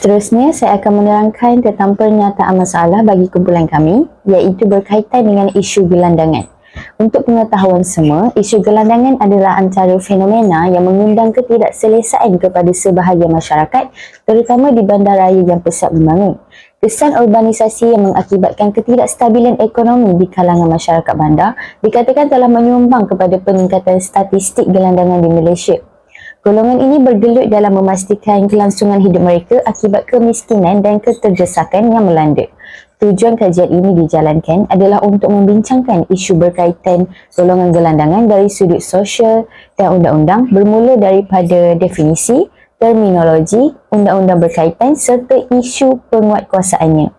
Seterusnya, saya akan menerangkan tentang pernyataan masalah bagi kumpulan kami, iaitu berkaitan dengan isu gelandangan. Untuk pengetahuan semua, isu gelandangan adalah antara fenomena yang mengundang ketidakselesaan kepada sebahagian masyarakat, terutama di bandaraya yang pesat membangun. Kesan urbanisasi yang mengakibatkan ketidakstabilan ekonomi di kalangan masyarakat bandar dikatakan telah menyumbang kepada peningkatan statistik gelandangan di Malaysia. Golongan ini bergelut dalam memastikan kelangsungan hidup mereka akibat kemiskinan dan keterdesakan yang melanda. Tujuan kajian ini dijalankan adalah untuk membincangkan isu berkaitan golongan gelandangan dari sudut sosial dan undang-undang, bermula daripada definisi, terminologi, undang-undang berkaitan serta isu penguatkuasaannya.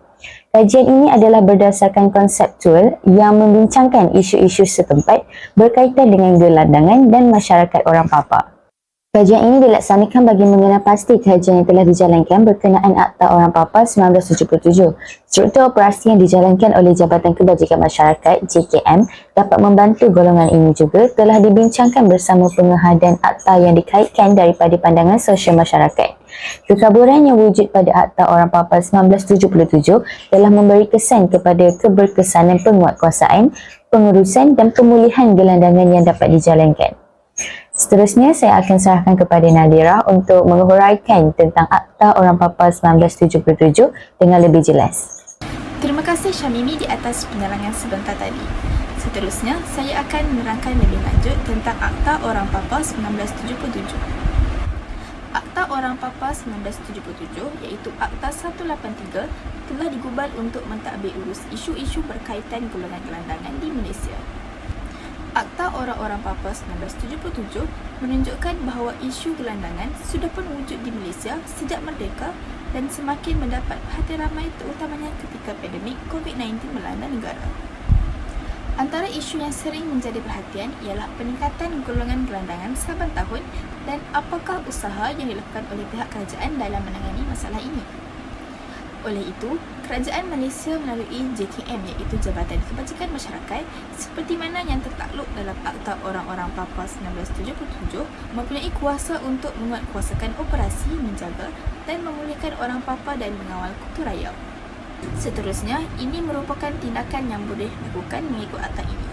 Kajian ini adalah berdasarkan konseptual yang membincangkan isu-isu setempat berkaitan dengan gelandangan dan masyarakat orang Papar. Kajian ini dilaksanakan bagi mengenal pasti kajian yang telah dijalankan berkenaan Akta Orang Papar 1977. Struktur operasi yang dijalankan oleh Jabatan Kebajikan Masyarakat JKM dapat membantu golongan ini juga telah dibincangkan bersama pengehadan akta yang dikaitkan daripada pandangan sosial masyarakat. Kekaburan yang wujud pada Akta Orang Papar 1977 telah memberi kesan kepada keberkesanan penguatkuasaan, pengurusan dan pemulihan gelandangan yang dapat dijalankan. Seterusnya, saya akan serahkan kepada Nadira untuk menguraikan tentang Akta Orang Papar 1977 dengan lebih jelas. Terima kasih Syamimi di atas penerangan sebentar tadi. Seterusnya, saya akan menerangkan lebih lanjut tentang Akta Orang Papar 1977. Akta Orang Papar 1977 iaitu Akta 183 telah digubal untuk mentadbir urus isu-isu berkaitan golongan gelandangan di Malaysia. Akta Orang-Orang Papar 1977 menunjukkan bahawa isu gelandangan sudah pun wujud di Malaysia sejak merdeka dan semakin mendapat perhatian ramai terutamanya ketika pandemik COVID-19 melanda negara. Antara isu yang sering menjadi perhatian ialah peningkatan golongan gelandangan saban tahun dan apakah usaha yang dilakukan oleh pihak kerajaan dalam menangani masalah ini. Oleh itu, Kerajaan Malaysia melalui JKM iaitu Jabatan Kebajikan Masyarakat seperti mana yang tertakluk dalam Akta Orang-Orang Papar 1977 mempunyai kuasa untuk menguatkuasakan operasi menjaga dan memulihkan orang Papar dan mengawal kutu raya. Seterusnya, ini merupakan tindakan yang boleh dilakukan mengikut akta ini.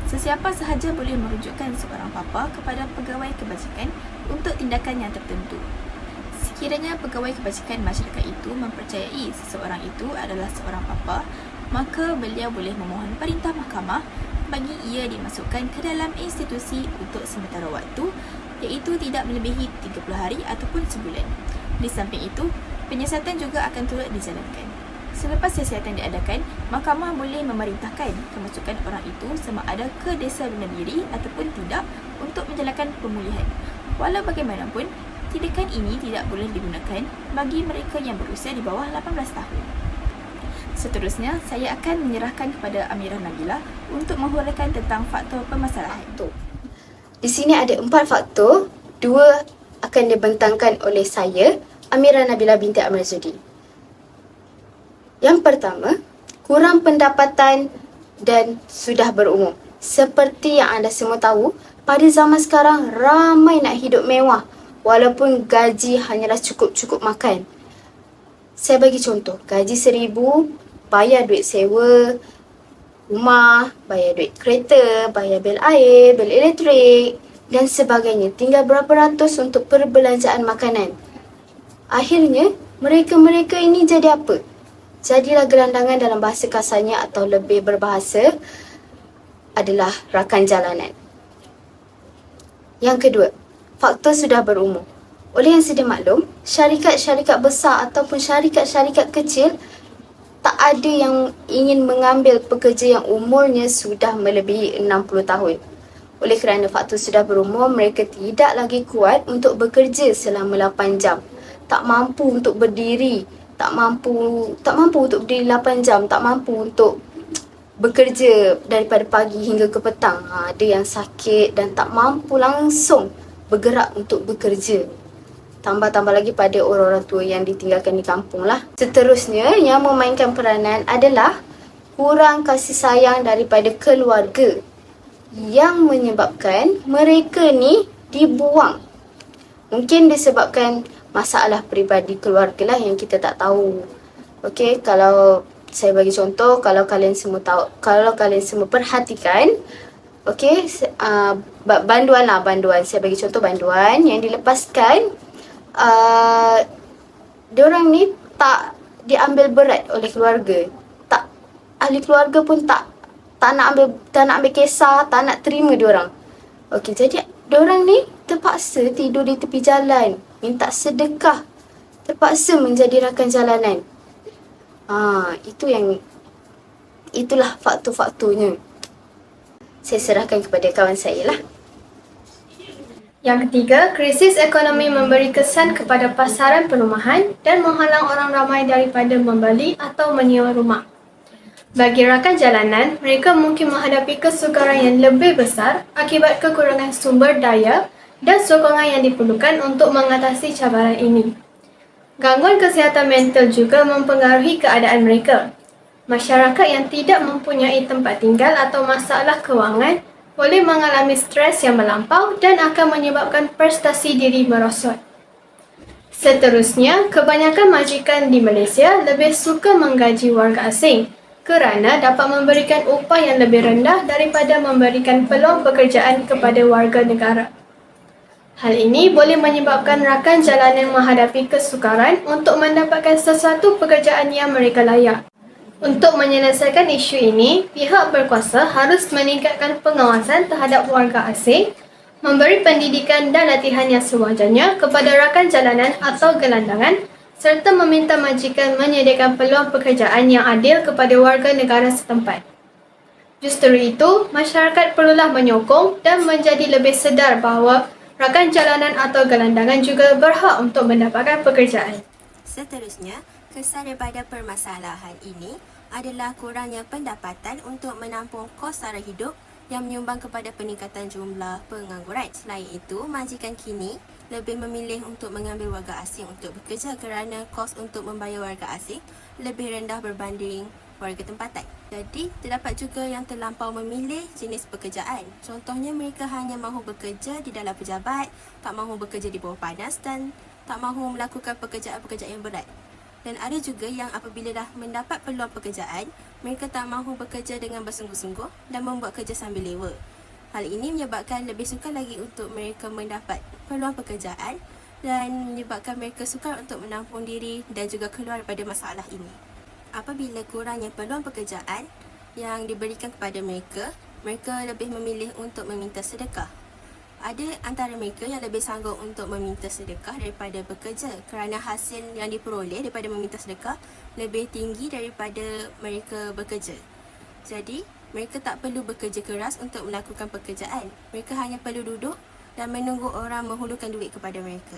Sesiapa sahaja boleh merujukkan seorang Papar kepada pegawai kebajikan untuk tindakan yang tertentu. Sekiranya pegawai kebajikan masyarakat itu mempercayai seseorang itu adalah seorang Papar, maka beliau boleh memohon perintah mahkamah bagi ia dimasukkan ke dalam institusi untuk sementara waktu, iaitu tidak melebihi 30 hari ataupun sebulan. Di samping itu, penyiasatan juga akan turut dijalankan. Selepas siasatan diadakan, mahkamah boleh memerintahkan kemasukan orang itu sama ada ke desa bina diri ataupun tidak untuk menjalankan pemulihan. Walau bagaimanapun, tindakan ini tidak boleh digunakan bagi mereka yang berusia di bawah 18 tahun. Seterusnya, saya akan menyerahkan kepada Amirah Nabila untuk menghuraikan tentang faktor permasalahan. Di sini ada 4 faktor, 2 akan dibentangkan oleh saya, Amirah Nabila binti Amrazudi. Yang pertama, kurang pendapatan dan sudah berumur. Seperti yang anda semua tahu, pada zaman sekarang ramai nak hidup mewah walaupun gaji hanyalah cukup-cukup makan. Saya bagi contoh, gaji 1,000, bayar duit sewa rumah, bayar duit kereta, bayar bil air, bil elektrik dan sebagainya. Tinggal berapa ratus untuk perbelanjaan makanan. Akhirnya, mereka-mereka ini jadi apa? Jadilah gelandangan dalam bahasa kasarnya atau lebih berbahasa adalah rakan jalanan. Yang kedua, faktor sudah berumur. Oleh yang sedia maklum, syarikat-syarikat besar ataupun syarikat-syarikat kecil tak ada yang ingin mengambil pekerja yang umurnya sudah melebihi 60 tahun. Oleh kerana faktor sudah berumur, mereka tidak lagi kuat untuk bekerja selama 8 jam. Tak mampu untuk berdiri, tak mampu untuk berdiri 8 jam, tak mampu untuk bekerja daripada pagi hingga ke petang. Ada yang sakit dan tak mampu langsung bergerak untuk bekerja. Tambah-tambah lagi pada orang-orang tua yang ditinggalkan di kampung lah. Seterusnya, yang memainkan peranan adalah kurang kasih sayang daripada keluarga yang menyebabkan mereka ni dibuang. Mungkin disebabkan masalah peribadi keluarga lah yang kita tak tahu. Okey, kalau saya bagi contoh, kalau kalian semua tahu, kalau kalian semua perhatikan, okey, banduan. Saya bagi contoh banduan yang dilepaskan, diorang ni tak diambil berat oleh keluarga. Tak, ahli keluarga pun tak nak ambil kisah, tak nak terima diorang. Okey, jadi diorang ni terpaksa tidur di tepi jalan, minta sedekah, terpaksa menjadi rakan jalanan. Itulah faktor-faktornya. Saya serahkan kepada kawan saya lah. Yang ketiga, krisis ekonomi memberi kesan kepada pasaran perumahan dan menghalang orang ramai daripada membeli atau menyewa rumah. Bagi rakan jalanan, mereka mungkin menghadapi kesukaran yang lebih besar akibat kekurangan sumber daya dan sokongan yang diperlukan untuk mengatasi cabaran ini. Gangguan kesihatan mental juga mempengaruhi keadaan mereka. Masyarakat yang tidak mempunyai tempat tinggal atau masalah kewangan boleh mengalami stres yang melampau dan akan menyebabkan prestasi diri merosot. Seterusnya, kebanyakan majikan di Malaysia lebih suka menggaji warga asing kerana dapat memberikan upah yang lebih rendah daripada memberikan peluang pekerjaan kepada warga negara. Hal ini boleh menyebabkan rakan jalanan menghadapi kesukaran untuk mendapatkan sesuatu pekerjaan yang mereka layak. Untuk menyelesaikan isu ini, pihak berkuasa harus meningkatkan pengawasan terhadap warga asing, memberi pendidikan dan latihan yang sewajarnya kepada rakan jalanan atau gelandangan serta meminta majikan menyediakan peluang pekerjaan yang adil kepada warga negara setempat. Justru itu, masyarakat perlulah menyokong dan menjadi lebih sedar bahawa rakan jalanan atau gelandangan juga berhak untuk mendapatkan pekerjaan. Seterusnya, kesan daripada permasalahan ini adalah kurangnya pendapatan untuk menampung kos sara hidup yang menyumbang kepada peningkatan jumlah pengangguran. Selain itu, majikan kini lebih memilih untuk mengambil warga asing untuk bekerja kerana kos untuk membayar warga asing lebih rendah berbanding warga tempatan. Jadi, terdapat juga yang terlampau memilih jenis pekerjaan. Contohnya, mereka hanya mahu bekerja di dalam pejabat, tak mahu bekerja di bawah panas dan tak mahu melakukan pekerjaan-pekerjaan yang berat. Dan ada juga yang apabila dah mendapat peluang pekerjaan, mereka tak mahu bekerja dengan bersungguh-sungguh dan membuat kerja sambil lewa. Hal ini menyebabkan lebih sukar lagi untuk mereka mendapat peluang pekerjaan dan menyebabkan mereka sukar untuk menampung diri dan juga keluar daripada masalah ini. Apabila kurangnya peluang pekerjaan yang diberikan kepada mereka, mereka lebih memilih untuk meminta sedekah. Ada antara mereka yang lebih sanggup untuk meminta sedekah daripada bekerja kerana hasil yang diperoleh daripada meminta sedekah lebih tinggi daripada mereka bekerja. Jadi, mereka tak perlu bekerja keras untuk melakukan pekerjaan. Mereka hanya perlu duduk dan menunggu orang menghulurkan duit kepada mereka.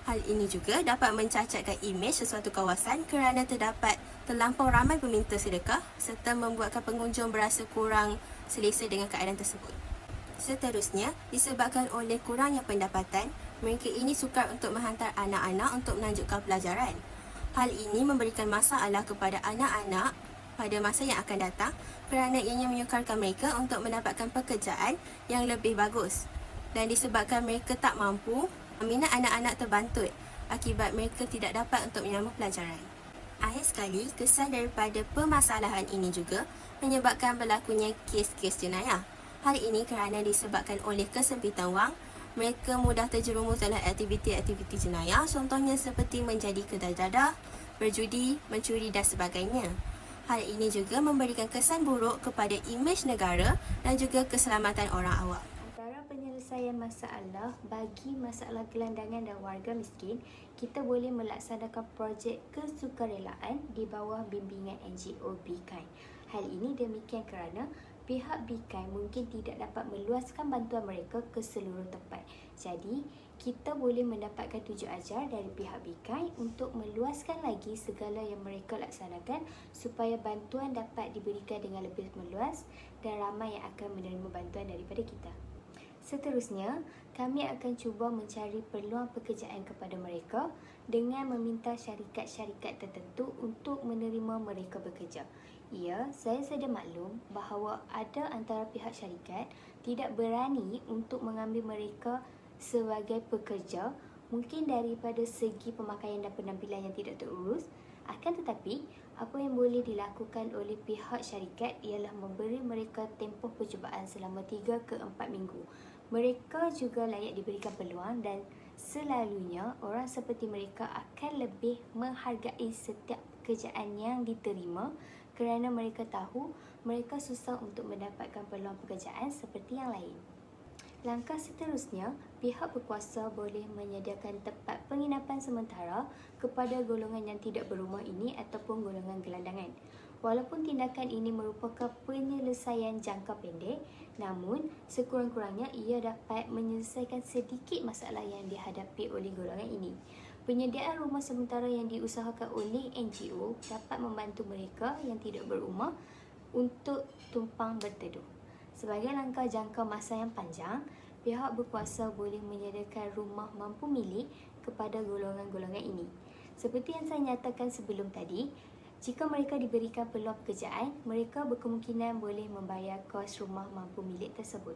Hal ini juga dapat mencacatkan imej sesuatu kawasan kerana terdapat terlampau ramai peminta sedekah serta membuatkan pengunjung berasa kurang selesa dengan keadaan tersebut. Seterusnya, disebabkan oleh kurangnya pendapatan, mereka ini sukar untuk menghantar anak-anak untuk melanjutkan pelajaran. Hal ini memberikan masalah kepada anak-anak pada masa yang akan datang kerana ianya menyukarkan mereka untuk mendapatkan pekerjaan yang lebih bagus. Dan disebabkan mereka tak mampu, minat anak-anak terbantut akibat mereka tidak dapat untuk menyambung pelajaran. Akhir sekali, kesan daripada permasalahan ini juga menyebabkan berlakunya kes-kes jenayah. Hal ini kerana disebabkan oleh kesempitan wang, mereka mudah terjerumus dalam aktiviti-aktiviti jenayah, contohnya seperti menjadi kedai dadah, berjudi, mencuri dan sebagainya. Hal ini juga memberikan kesan buruk kepada imej negara dan juga keselamatan orang awam. Antara penyelesaian masalah bagi masalah gelandangan dan warga miskin, kita boleh melaksanakan projek kesukarelaan di bawah bimbingan NGO BKAI. Hal ini demikian kerana pihak BKAI mungkin tidak dapat meluaskan bantuan mereka ke seluruh tempat. Jadi, kita boleh mendapatkan tunjuk ajar dari pihak BKAI untuk meluaskan lagi segala yang mereka laksanakan supaya bantuan dapat diberikan dengan lebih meluas dan ramai yang akan menerima bantuan daripada kita. Seterusnya, kami akan cuba mencari peluang pekerjaan kepada mereka dengan meminta syarikat-syarikat tertentu untuk menerima mereka bekerja. Ya, saya sedia maklum bahawa ada antara pihak syarikat tidak berani untuk mengambil mereka sebagai pekerja Mungkin daripada segi pemakaian dan penampilan yang tidak terurus, akan tetapi apa yang boleh dilakukan oleh pihak syarikat ialah memberi mereka tempoh percubaan selama 3 ke 4 minggu. Mereka juga layak diberikan peluang dan selalunya orang seperti mereka akan lebih menghargai setiap pekerjaan yang diterima kerana mereka tahu mereka susah untuk mendapatkan peluang pekerjaan seperti yang lain. Langkah seterusnya, pihak berkuasa boleh menyediakan tempat penginapan sementara kepada golongan yang tidak berumah ini ataupun golongan gelandangan. Walaupun tindakan ini merupakan penyelesaian jangka pendek, namun sekurang-kurangnya ia dapat menyelesaikan sedikit masalah yang dihadapi oleh golongan ini. Penyediaan rumah sementara yang diusahakan oleh NGO dapat membantu mereka yang tidak berumah untuk tumpang berteduh. Sebagai langkah jangka masa yang panjang, pihak berkuasa boleh menyediakan rumah mampu milik kepada golongan-golongan ini. Seperti yang saya nyatakan sebelum tadi, jika mereka diberikan peluang pekerjaan, mereka berkemungkinan boleh membayar kos rumah mampu milik tersebut.